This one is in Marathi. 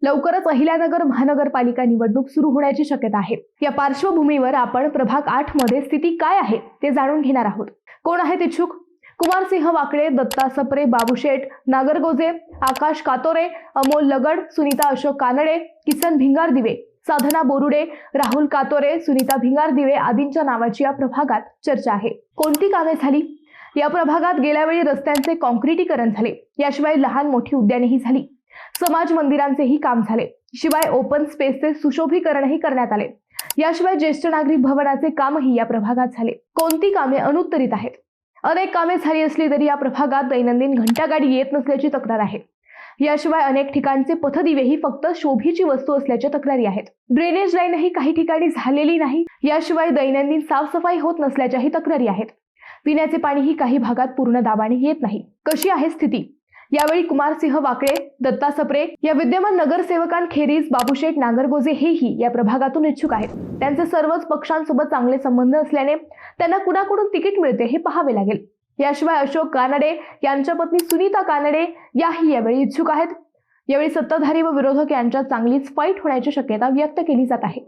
लवकरच अहिल्यानगर महानगरपालिका निवडणूक सुरू होण्याची शक्यता आहे। या पार्श्वभूमीवर आपण प्रभाग 8 मध्ये स्थिती काय आहे ते जाणून घेणार आहोत। कोण आहेत इच्छुक? कुमारसिंह वाकळे, दत्ता सप्रे, बाबूशेठ नागरगोजे, आकाश कातोरे, अमोल लगड, सुनीता अशोक कानडे, किसन भिंगारदिवे, साधना बोरुडे, राहुल कातोरे, सुनीता भिंगारदिवे आदींच्या नावाची या प्रभागात चर्चा आहे। कोणती कामे झाली? या प्रभागात गेल्या वेळी रस्त्यांचे काँक्रिटीकरण झाले, याशिवाय लहान मोठी उद्यानेही झाली, समाज मंदिरांचेही काम झाले, शिवाय ओपन स्पेसचे सुशोभीकरणही करण्यात आले, याशिवाय ज्येष्ठ नागरिक भवनाचे कामही या प्रभागात झाले। कोणती कामे अनुत्तरित आहेत? अनेक कामे झाली असली तरी या प्रभागात दैनंदिन घंटागाडी येत नसल्याची तक्रार आहे। याशिवाय अनेक ठिकाणचे पथदिवेही फक्त शोभेची वस्तू असल्याच्या तक्रारी आहेत। ड्रेनेज लाईनही काही ठिकाणी झालेली नाही, याशिवाय दैनंदिन साफसफाई होत नसल्याच्याही तक्रारी आहेत। पिण्याचे पाणीही काही भागात पूर्ण दाबाने येत नाही। कशी आहे स्थिती? यावेळी कुमारसिंह वाकळे, दत्ता सप्रे या विद्यमान नगरसेवकांखेरीज बाबूशेठ नागरगोजे हेही या प्रभागातून इच्छुक आहेत। त्यांचे सर्वच पक्षांसोबत चांगले संबंध असल्याने त्यांना कुणाकडून तिकीट मिळते हे पाहावे लागेल। याशिवाय अशोक कानडे यांच्या पत्नी सुनीता कानडे याही यावेळी इच्छुक आहेत। यावेळी सत्ताधारी व विरोधक यांच्यात चांगलीच फाईट होण्याची शक्यता व्यक्त केली जात आहे।